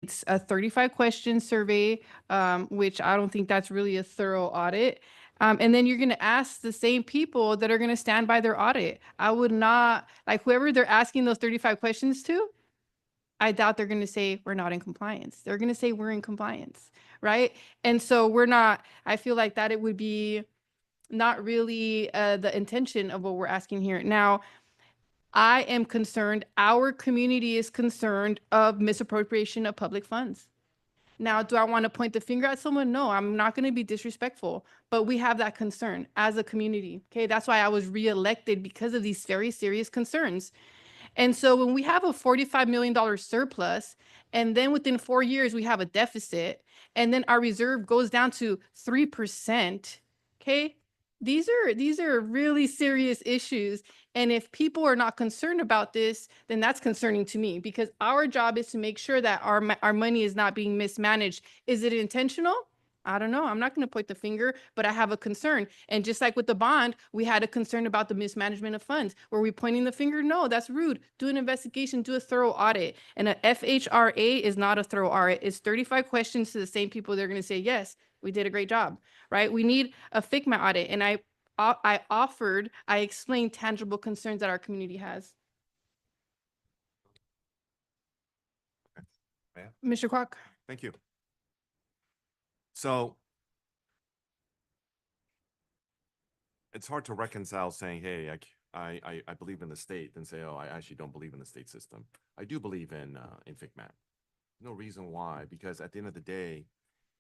It's a 35 question survey, which I don't think that's really a thorough audit. And then you're going to ask the same people that are going to stand by their audit. I would not, like whoever they're asking those 35 questions to, I doubt they're going to say we're not in compliance. They're going to say we're in compliance, right? And so we're not, I feel like that it would be not really the intention of what we're asking here. Now, I am concerned, our community is concerned of misappropriation of public funds. Now, do I want to point the finger at someone? No, I'm not going to be disrespectful, but we have that concern as a community. Okay. That's why I was reelected, because of these very serious concerns. And so when we have a $45 million surplus, and then within 4 years we have a deficit, and then our reserve goes down to 3%, okay? These are really serious issues. And if people are not concerned about this, then that's concerning to me, because our job is to make sure that our money is not being mismanaged. Is it intentional? I don't know. I'm not going to point the finger, but I have a concern. And just like with the bond, we had a concern about the mismanagement of funds. Were we pointing the finger? No, that's rude. Do an investigation, do a thorough audit. And a FHRA is not a thorough audit. It's 35 questions to the same people. They're going to say, yes, we did a great job, right? We need a FCMAT audit. And I explained tangible concerns that our community has. Ma'am? Mr. Kwok. Thank you. So it's hard to reconcile saying, hey, I believe in the state, and say, oh, I actually don't believe in the state system. I do believe in FCMAT. No reason why, because at the end of the day,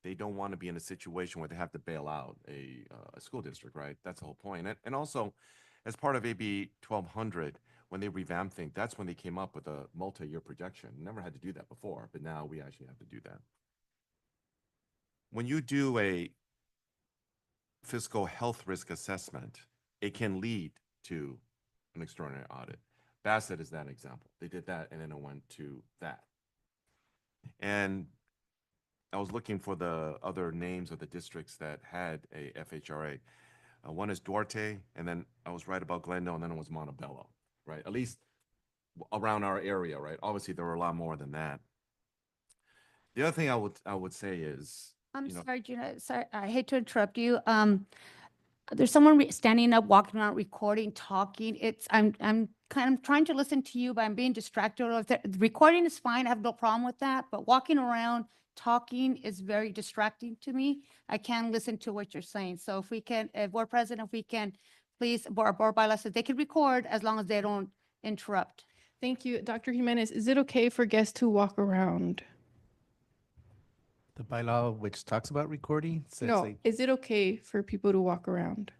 they don't want to be in a situation where they have to bail out a school district, right? That's the whole point. And also, as part of AB 1200, when they revamped things, that's when they came up with a multi-year projection. Never had to do that before, but now we actually have to do that. When you do a fiscal health risk assessment, it can lead to an extraordinary audit. Bassett is that example. They did that, and then it went to that. And I was looking for the other names of the districts that had a FHRA. One is Duarte, and then I was right about Glendale, and then it was Montebello, right? At least around our area, right? Obviously, there were a lot more than that. The other thing I would say is, I'm you know, sorry, Gina. Sorry, I hate to interrupt you. There's someone standing up, walking around, recording, talking. I'm kind of trying to listen to you, but I'm being distracted. The recording is fine. I have no problem with that. But walking around, talking is very distracting to me. I can't listen to what you're saying. So if we can, if we're present, if we can, please, board bylaws, so they can record as long as they don't interrupt. Thank you. Dr. Jimenez, is it okay for guests to walk around? The bylaw which talks about recording says No, is it okay for people to walk around?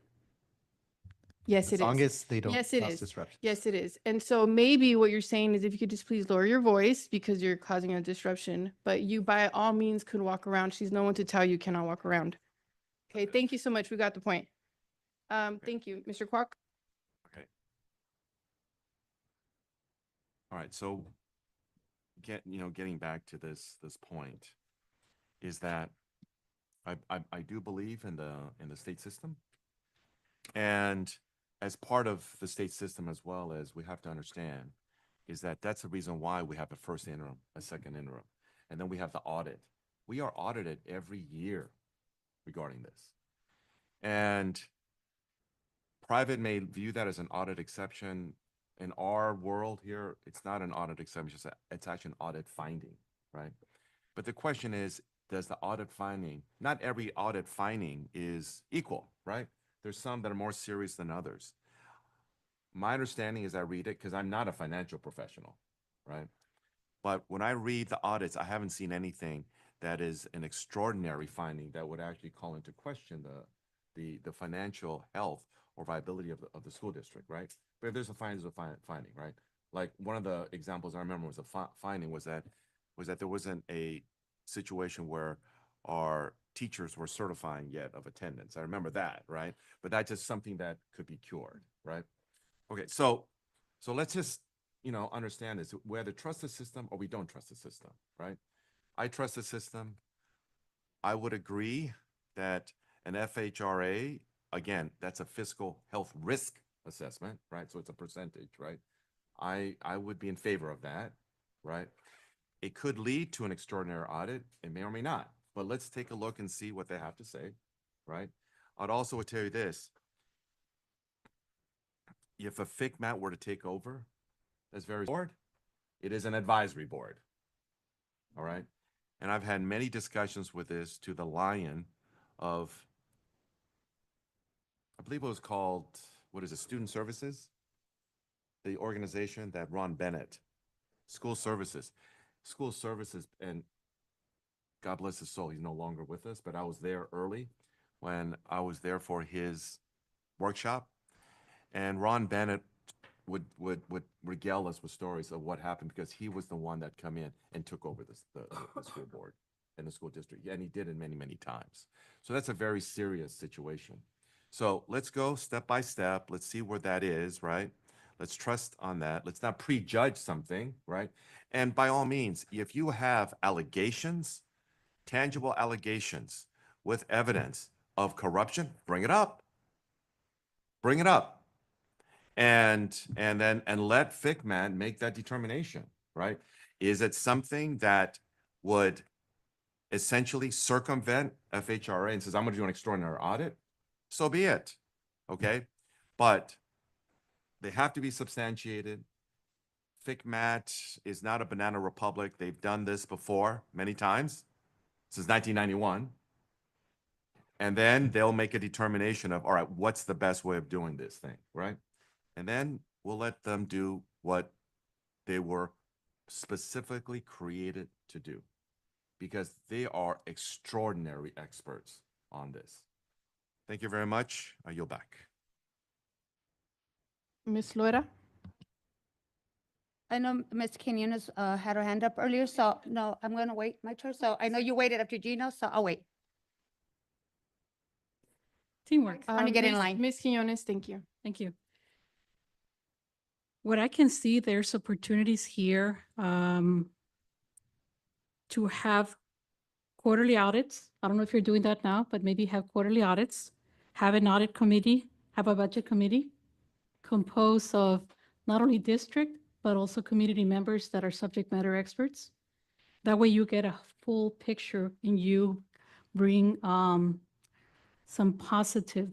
Yes, it as long is. as they don't Yes, it cause is. disruption. Yes, it is. And so maybe what you're saying is if you could just please lower your voice because you're causing a disruption, but you by all means could walk around. She's no one to tell you cannot walk around. Okay, thank you so much. We got the point. Thank you, Mr. Kwok. okay. All right, so getting back to this point is that I do believe in the state system. And as part of the state system, as well as we have to understand, is that that's the reason why we have a first interim, a second interim, and then we have the audit. We are audited every year regarding this. And private may view that as an audit exception. In our world here, it's not an audit exception, it's actually an audit finding, right? But the question is, does the audit finding, not every audit finding is equal, right? There's some that are more serious than others. My understanding is I read it because I'm not a financial professional, right? But when I read the audits, I haven't seen anything that is an extraordinary finding that would actually call into question the financial health or viability of the school district, right? But if there's a finding, there's a finding, right? Like one of the examples I remember was a finding was that there wasn't a situation where our teachers were certifying yet of attendance. I remember that, right? But that's just something that could be cured, right? Okay, so let's just understand this. We either trust the system or we don't trust the system, right? I trust the system. I would agree that an FHRA, again, that's a fiscal health risk assessment, right? So it's a percentage, right? I would be in favor of that, right? It could lead to an extraordinary audit. It may or may not, but let's take a look and see what they have to say, right? I'd also would tell you this. If a FCMAT were to take over as very board, it is an advisory board. All right. And I've had many discussions with this to the lion of, I believe it was called, what is it, Student Services? The organization that Ron Bennett, School Services, and God bless his soul, he's no longer with us, but I was there early when I was there for his workshop. And Ron Bennett would regale us with stories of what happened because he was the one that come in and took over the school board and the school district. And he did it many, many times. So that's a very serious situation. So let's go step by step. Let's see where that is, right? Let's trust on that. Let's not prejudge something, right? And by all means, if you have allegations, tangible allegations with evidence of corruption, bring it up. Bring it up. And let FCMAT make that determination, right? Is it something that would essentially circumvent FHRA and says, I'm going to do an extraordinary audit? So be it, okay? But they have to be substantiated. FCMAT is not a banana republic. They've done this before many times, since 1991. And then they'll make a determination of, all right, what's the best way of doing this thing, right? And then we'll let them do what they were specifically created to do, because they are extraordinary experts on this. Thank you very much. I yield back. Ms. Loera? I know Ms. Quinones had her hand up earlier, so no, I'm going to wait my turn. So I know you waited up to Gino, so I'll wait. Teamwork. Trying to get in Ms. line. Ms. Quinones, thank you. Thank you. What I can see, there's opportunities here to have quarterly audits. I don't know if you're doing that now, but maybe have quarterly audits, have an audit committee, have a budget committee composed of not only district, but also community members that are subject matter experts. That way you get a full picture and you bring some positive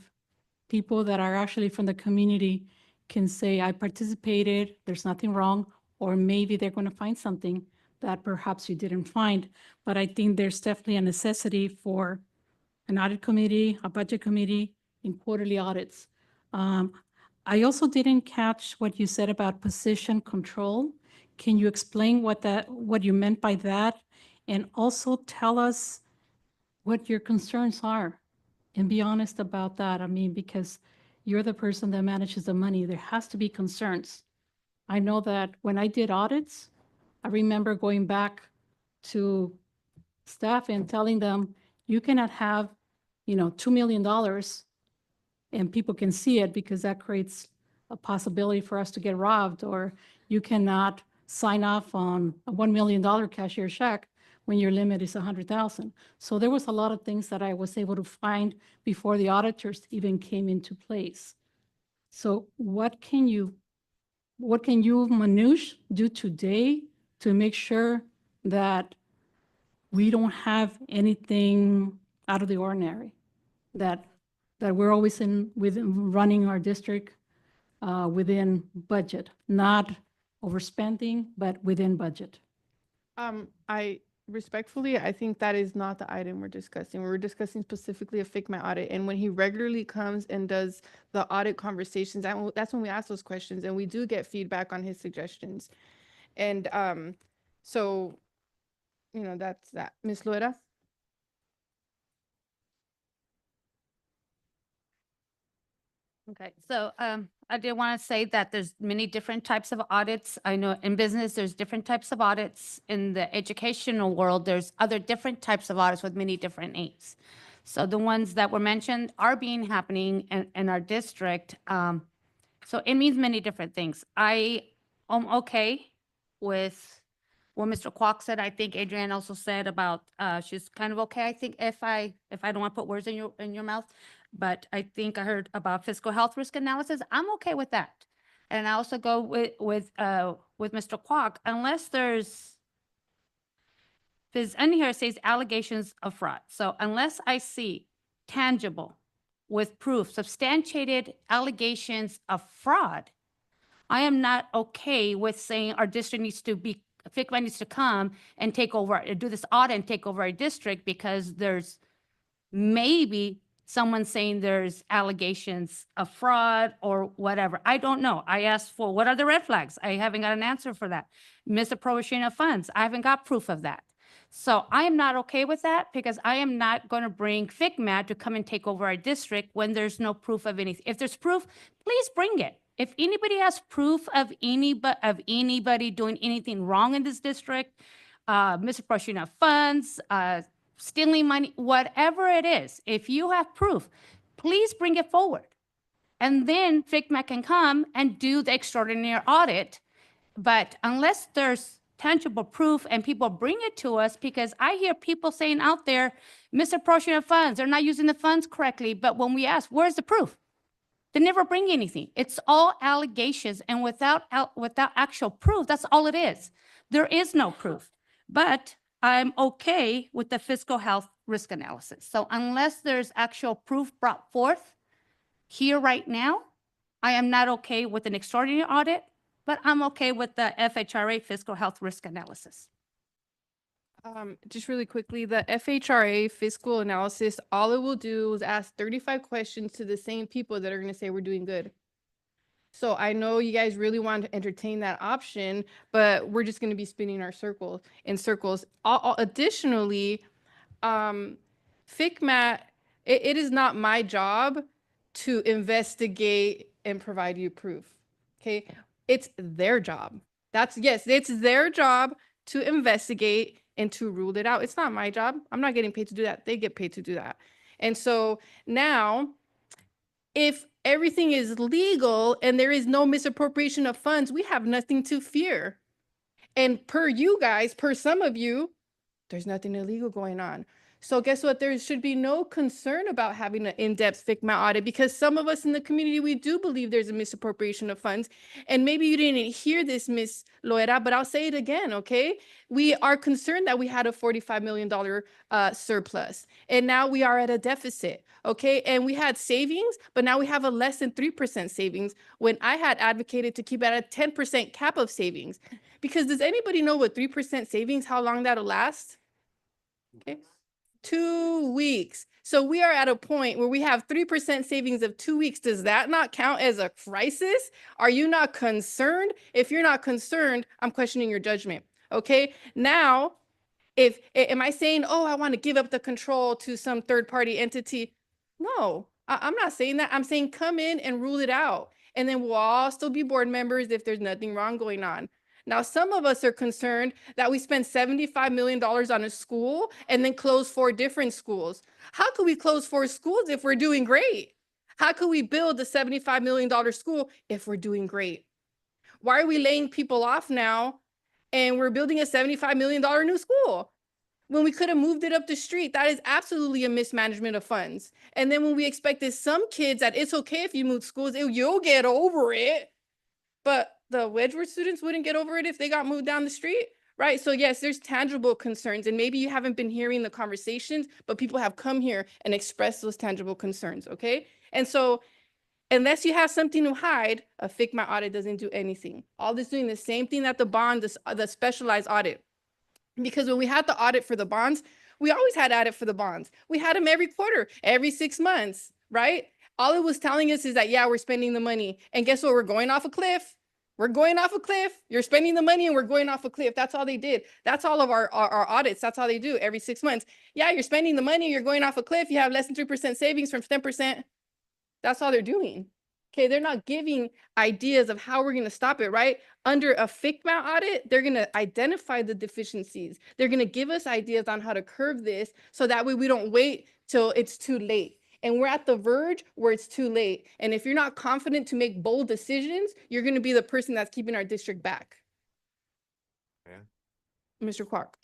people that are actually from the community can say, I participated, there's nothing wrong, or maybe they're going to find something that perhaps you didn't find. But I think there's definitely a necessity for an audit committee, a budget committee, and quarterly audits. I also didn't catch what you said about position control. Can you explain what you meant by that? And also tell us what your concerns are and be honest about that. I mean, because you're the person that manages the money, there has to be concerns. I know that when I did audits, I remember going back to staff and telling them, you cannot have, $2 million and people can see it because that creates a possibility for us to get robbed, or you cannot sign off on a $1 million cashier check when your limit is 100,000. So there was a lot of things that I was able to find before the auditors even came into place. So what can you Manoush do today to make sure that we don't have anything out of the ordinary, that we're always within running our district within budget, not overspending, but within budget? I respectfully, I think that is not the item we're discussing. We're discussing specifically a FCMAT audit. And when he regularly comes and does the audit conversations, that's when we ask those questions and we do get feedback on his suggestions. And so, that's that. Ms. Loera? Okay, so I did want to say that there's many different types of audits. I know in business, there's different types of audits. In the educational world, there's other different types of audits with many different names. So the ones that were mentioned are happening in our district. So it means many different things. I am okay with what Mr. Kwok said. I think Adrienne also said about she's kind of okay. I think if I don't want to put words in your mouth, but I think I heard about fiscal health risk analysis. I'm okay with that. And I also go with Mr. Kwok, unless there's Because in here it says allegations of fraud. So unless I see tangible with proof, substantiated allegations of fraud, I am not okay with saying our district needs to be, FCMAT needs to come and take over, do this audit and take over our district because there's maybe someone saying there's allegations of fraud or whatever. I don't know. I asked for, what are the red flags? I haven't got an answer for that. Misappropriation of funds. I haven't got proof of that. So I am not okay with that because I am not going to bring FCMAT to come and take over our district when there's no proof of anything. If there's proof, please bring it. If anybody has proof of anybody doing anything wrong in this district, misappropriation of funds, stealing money, whatever it is, if you have proof, please bring it forward. And then FCMAT can come and do the extraordinary audit. But unless there's tangible proof and people bring it to us, because I hear people saying out there, misappropriation of funds, they're not using the funds correctly. But when we ask, where's the proof? They never bring anything. It's all allegations. And without actual proof, that's all it is. There is no proof. But I'm okay with the fiscal health risk analysis. So unless there's actual proof brought forth here right now, I am not okay with an extraordinary audit, but I'm okay with the FHRA fiscal health risk analysis. Just really quickly, the FHRA fiscal analysis, all it will do is ask 35 questions to the same people that are going to say we're doing good. So I know you guys really want to entertain that option, but we're just going to be spinning our circles. Additionally, FCMAT, it is not my job to investigate and provide you proof. Okay, it's their job. It's their job to investigate and to rule it out. It's not my job. I'm not getting paid to do that. They get paid to do that. And so now, if everything is legal and there is no misappropriation of funds, we have nothing to fear. And per you guys, per some of you, there's nothing illegal going on. So guess what? There should be no concern about having an in-depth FCMAT audit because some of us in the community, we do believe there's a misappropriation of funds. And maybe you didn't hear this, Ms. Loera, but I'll say it again, okay? We are concerned that we had a $45 million surplus, and now we are at a deficit, okay? And we had savings, but now we have a less than 3% savings when I had advocated to keep it at a 10% cap of savings. Because does anybody know what 3% savings, how long that'll last? Okay. 2 weeks. So we are at a point where we have 3% savings of 2 weeks. Does that not count as a crisis? Are you not concerned? If you're not concerned, I'm questioning your judgment. Okay. Now, am I saying, oh, I want to give up the control to some third party entity? No, I'm not saying that. I'm saying come in and rule it out. And then we'll all still be board members if there's nothing wrong going on. Now, some of us are concerned that we spend $75 million on a school and then close 4 different schools. How could we close 4 schools if we're doing great? How could we build a $75 million school if we're doing great? Why are we laying people off now and we're building a $75 million new school when we could have moved it up the street? That is absolutely a mismanagement of funds. And then when we expected some kids that it's okay if you move schools, you'll get over it. But the Wedgwood students wouldn't get over it if they got moved down the street, right? So yes, there's tangible concerns, and maybe you haven't been hearing the conversations, but people have come here and expressed those tangible concerns, okay? And so unless you have something to hide, a FCMAT audit doesn't do anything. All it's doing the same thing that the specialized audit. Because when we had the audit for the bonds, we always had audit for the bonds. We had them every quarter, every 6 months, right? All it was telling us is that, yeah, we're spending the money. And guess what? We're going off a cliff. We're going off a cliff. You're spending the money and we're going off a cliff. That's all they did. That's all of our audits. That's all they do every 6 months. Yeah, you're spending the money. You're going off a cliff. You have less than 3% savings from 10%. That's all they're doing. Okay, they're not giving ideas of how we're going to stop it, right? Under a FCMAT audit, they're going to identify the deficiencies. They're going to give us ideas on how to curb this so that way we don't wait till it's too late. And we're at the verge where it's too late. And if you're not confident to make bold decisions, you're going to be the person that's keeping our district back. Yeah. Mr. Clark.